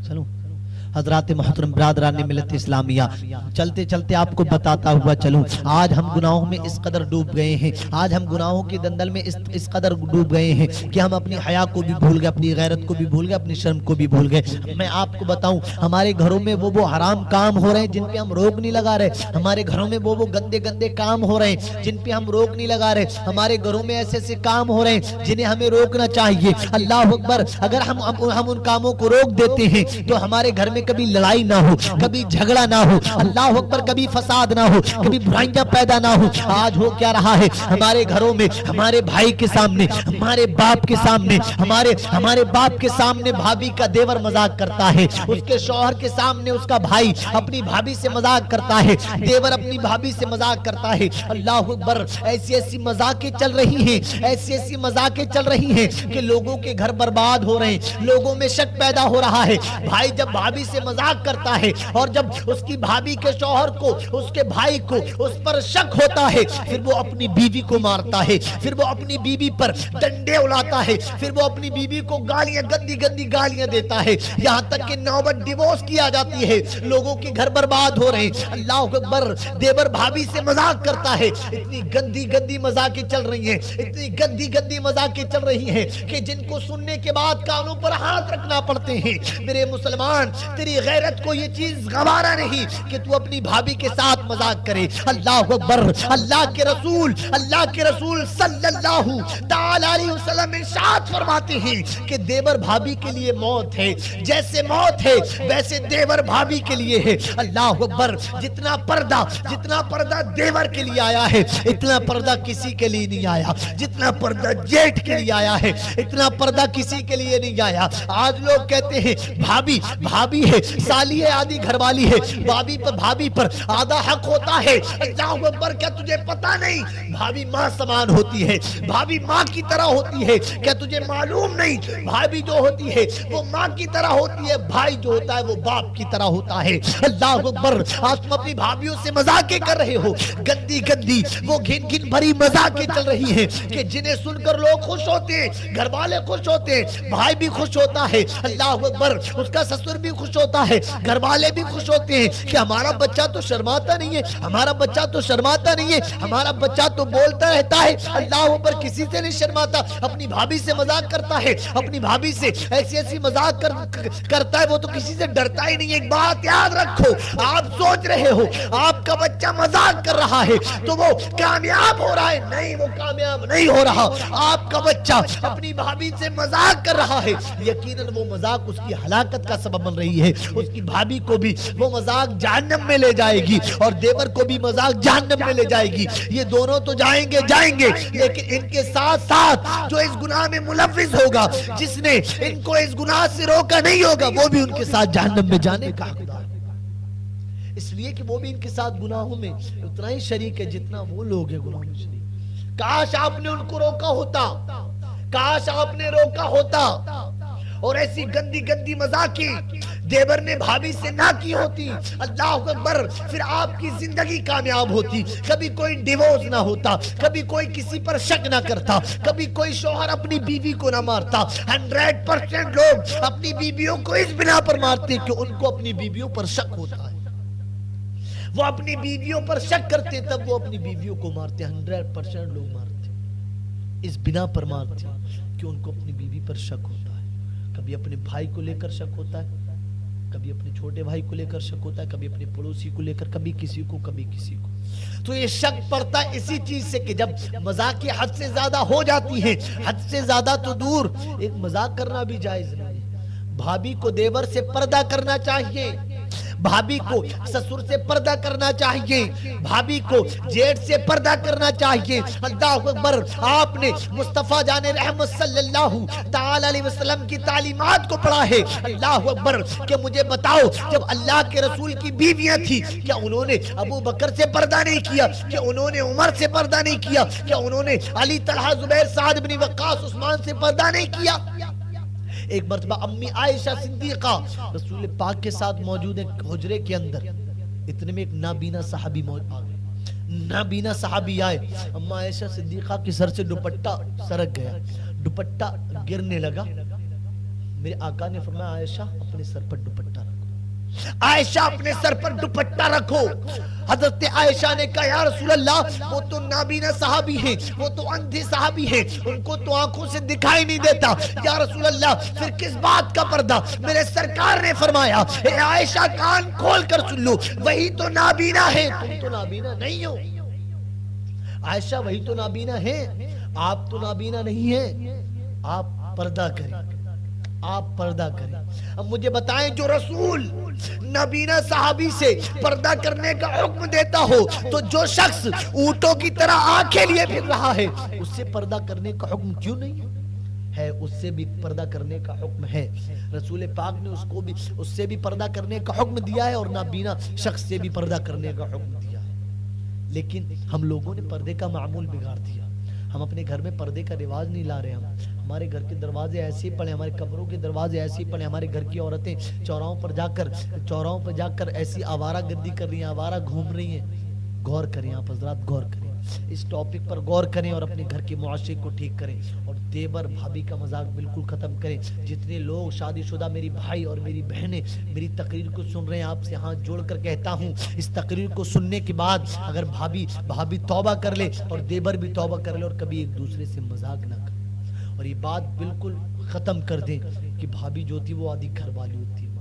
چلو حضرات محترم برادران ملت اسلامیہ، چلتے چلتے آپ کو بتاتا ہوا چلوں، آج ہم گناہوں میں اس قدر ڈوب گئے ہیں، آج ہم گناہوں کے دندل میں اس قدر ڈوب گئے ہیں کہ ہم اپنی حیا کو بھی بھول گئے، اپنی غیرت کو بھی بھول گئے، اپنی شرم کو بھی بھول گئے۔ میں آپ کو بتاؤں، ہمارے گھروں میں وہ حرام کام ہو رہے ہیں جن پہ ہم روک نہیں لگا رہے، ہمارے گھروں میں وہ گندے گندے کام ہو رہے ہیں جن پہ ہم روک نہیں لگا رہے، ہمارے گھروں میں ایسے ایسے کام ہو رہے ہیں جنہیں ہمیں روکنا چاہیے۔ اللہ اکبر، اگر ہم ان کاموں کو روک دیتے ہیں تو ہمارے گھر میں کبھی لڑائی نہ ہو، کبھی جھگڑا نہ ہو، اللہ اکبر، کبھی فساد نہ ہو، کبھی برائیاں پیدا نہ ہو۔ آج ہو کیا رہا ہے، ہمارے گھروں میں ہمارے بھائی کے سامنے، ہمارے باپ کے سامنے، ہمارے باپ کے سامنے بھابی کا دیور مذاق کرتا ہے، اس کے شوہر کے سامنے اس کا بھائی اپنی بھابی سے مذاق کرتا ہے، دیور اپنی بھابی سے مذاق کرتا ہے۔ اللہ اکبر، ایسی ایسی مذاقیں چل رہی ہیں، ایسی ایسی مذاقیں چل رہی ہیں کہ لوگوں کے گھر برباد ہو رہے ہیں، لوگوں میں شک پیدا ہو رہا ہے۔ بھائی جب بھابی سے مذاق کرتا ہے اور جب اس کی بھابی کے شوہر کو، اس کے بھائی کو اس پر شک ہوتا ہے، پھر وہ اپنی بیوی کو مارتا ہے، پھر وہ اپنی بیوی پر ڈنڈے اڑاتا ہے، پھر وہ اپنی بیوی کو گالیاں، گندی گندی گالیاں دیتا ہے، یہاں تک کہ نوبت ڈیورس کی آ جاتی ہے، لوگوں کے گھر برباد ہو رہے ہیں۔ اللہ اکبر، دیور بھابی سے مذاق کرتا ہے، اتنی گندی گندی مذاقیں چل رہی ہیں، اتنی گندی گندی مذاقیں چل رہی ہیں کہ جن کو سننے کے بعد کانوں پر ہاتھ رکھنا پڑتے ہیں۔ میرے مسلمان، تیری غیرت کو یہ چیز گوارا نہیں کہ تو اپنی بھابی کے ساتھ مذاق کرے۔ اللہ اکبر، اللہ کے رسول صلی اللہ تعالی علیہ وسلم ارشاد فرماتے ہیں کہ دیور بھابی کے لیے موت ہے، جیسے موت ہے ویسے دیور بھابی کے لیے ہے۔ اللہ اکبر، جتنا پردہ دیور کے لیے آیا ہے اتنا پردہ کسی کے لیے نہیں آیا، جتنا پردہ جیٹھ کے لیے آیا ہے اتنا پردہ کسی کے لیے نہیں آیا۔ آج لوگ کہتے ہیں بھابی ہے، سالی ہے، آدھی گھر والی ہے، بھابی پر آدھا حق ہوتا ہے۔ اللہ اکبر، کیا تجھے پتا نہیں بھابی ماں سمان ہوتی ہے، بھابی ماں کی طرح ہوتی ہے؟ کیا تجھے معلوم نہیں بھابی جو ہوتی ہے وہ ماں کی طرح ہوتی ہے، بھائی جو ہوتا ہے وہ باپ کی طرح ہوتا ہے۔ اللہ اکبر، آج تم اپنی بھابیوں سے مذاقیں کر رہے ہو، گندی گندی وہ گھن گھن بھری مذاقیں چل رہی ہیں کہ جنہیں سن کر لوگ خوش ہوتے ہیں، گھر والے خوش ہوتے ہیں، بھائی بھی خوش ہوتا ہے، اللہ اکبر، اس کا سسر بھی خوش ہوتا ہے، گھر والے بھی خوش ہوتے ہیں کہ ہمارا بچہ تو شرماتا نہیں ہے، ہمارا بچہ تو شرماتا نہیں ہے، ہمارا بچہ تو بولتا رہتا ہے، اللہ اوپر کسی سے نہیں شرماتا، اپنی بھابی سے مذاق کرتا ہے، اپنی بھابی سے ایسی ایسی مذاق کرتا ہے، وہ تو کسی سے ڈرتا ہی نہیں ہے۔ ایک بات یاد رکھو، آپ سوچ رہے ہو آپ کا بچہ مذاق کر رہا ہے تو وہ کامیاب ہو رہا ہے، نہیں، وہ کامیاب نہیں ہو رہا۔ آپ کا بچہ اپنی بھابی سے مذاق کر رہا ہے، یقیناً وہ مذاق اس کی ہلاکت کا سبب بن رہی ہے، اس کی بھابی کو بھی وہ مذاق جہنم میں لے جائے گی اور دیور کو بھی مذاق جہنم میں لے جائے گی۔ یہ دونوں تو جائیں گے لیکن ان کے ساتھ ساتھ جو اس گناہ میں ملوث ہوگا، جس نے ان کو اس گناہ سے روکا نہیں ہوگا، وہ بھی ان کے ساتھ جہنم میں جانے کا حقدار ہے، اس لیے کہ وہ بھی ان کے ساتھ گناہوں میں اتنا ہی شریک ہے جتنا وہ لوگ ہیں گناہوں میں شریک۔ کاش آپ نے ان کو روکا ہوتا، کاش آپ نے روکا ہوتا اور ایسی گندی گندی مذاقیں دیور نے بھابی سے نہ کی ہوتی، اللہ اکبر، پھر آپ کی زندگی کامیاب ہوتی، کبھی کوئی ڈیورس نہ ہوتا، کبھی کوئی کسی پر شک نہ کرتا، کبھی کوئی شوہر اپنی بیوی کو نہ مارتا۔ 100% لوگ اپنی بیویوں کو اس بنا پر مارتے کہ ان کو اپنی بیویوں پر شک ہوتا ہے، وہ اپنی بیویوں پر شک کرتے تب وہ اپنی بیویوں کو مارتے۔ 100% لوگ مارتے اس بنا پر مارتے کہ ان کو اپنی بیوی پر شک ہوتا ہے، کبھی اپنے بھائی کو لے کر شک ہوتا ہے، کبھی اپنے چھوٹے بھائی کو لے کر شک ہوتا ہے، کبھی اپنے پڑوسی کو لے کر، کبھی کسی کو، کبھی کسی کو۔ تو یہ شک پڑتا ہے اسی چیز سے کہ جب مذاق حد سے زیادہ ہو جاتی ہیں، حد سے زیادہ تو دور، ایک مذاق کرنا بھی جائز نہیں ہے۔ بھابی کو دیور سے پردہ کرنا چاہیے، بھابی کو سسر سے پردہ کرنا چاہیے، بھابی کو جیٹ سے پردہ کرنا چاہیے۔ اللہ اکبر، آپ نے مصطفیٰ جان رحمت صلی اللہ تعالی علیہ وسلم کی تعلیمات کو پڑھا ہے۔ اللہ اکبر، کہ مجھے بتاؤ جب اللہ کے رسول کی بیویاں تھی کیا انہوں نے ابو بکر سے پردہ نہیں کیا؟ کیا انہوں نے عمر سے پردہ نہیں کیا؟ کیا انہوں نے علی، طلحہ، زبیر، سعد بن وقاص، عثمان سے پردہ نہیں کیا؟ ایک مرتبہ امی عائشہ صدیقہ رسول پاک کے ساتھ موجود ہیں حجرے کے اندر، اتنے میں ایک نابینا صحابی نابینا صحابی آئے، اما عائشہ صدیقہ کے سر سے دوپٹہ سرک گیا، دوپٹہ گرنے لگا، میرے آقا نے فرمایا عائشہ اپنے سر پر دوپٹہ رکھو، عائشہ اپنے سر پر دوپٹہ رکھو۔ حضرت عائشہ نے کہا یا رسول اللہ وہ تو نابینا صحابی ہیں، وہ تو اندھے صحابی ہیں، ان کو تو آنکھوں سے دکھائی نہیں دیتا، یا رسول اللہ پھر کس بات کا پردہ؟ میرے سرکار نے فرمایا اے عائشہ کان کھول کر سن لو، وہی تو نابینا ہے، تم تو نابینا نہیں ہو۔ عائشہ وہی تو نابینا ہے، آپ تو نابینا نہیں ہیں، آپ پردہ کریں، آپ پردہ کریں۔ اب مجھے بتائیں جو رسول نابینا صحابی سے پردہ کرنے کا حکم دیتا ہو تو جو شخص اونٹوں کی طرح آنکھیں لیے پھر رہا ہے اس سے پردہ کرنے کا حکم کیوں نہیں ہے؟ اس سے بھی پردہ کرنے کا حکم ہے۔ رسول پاک نے اس سے بھی پردہ کرنے کا حکم دیا ہے اور نابینا شخص سے بھی پردہ کرنے کا حکم دیا ہے۔ لیکن ہم لوگوں نے پردے کا معمول بگاڑ دیا، ہم اپنے گھر میں پردے کا رواج نہیں لا رہے، ہمارے گھر کے دروازے ایسے ہی پڑے، ہمارے قبروں کے دروازے ایسے ہی پڑے، ہمارے گھر کی عورتیں چوراہوں پر جا کر ایسی آوارہ گردی کر رہی ہیں، آوارہ گھوم رہی ہیں۔ غور کریں آپ حضرات، غور کریں، اس ٹاپک پر غور کریں اور اپنے گھر کے معاشرے کو ٹھیک کریں، اور دیور بھابی کا مذاق بالکل ختم کریں۔ جتنے لوگ شادی شدہ میری بھائی اور میری بہنیں میری تقریر کو سن رہے ہیں، آپ سے ہاتھ جوڑ کر کہتا ہوں اس تقریر کو سننے کے بعد اگر بھابی توبہ کر لے اور دیور بھی توبہ کر لے اور کبھی ایک دوسرے سے مذاق نہ کرے، اور یہ بات بالکل ختم کر دیں کہ بھابی جو تھی وہ آدھی گھر والی ہوتی ہے،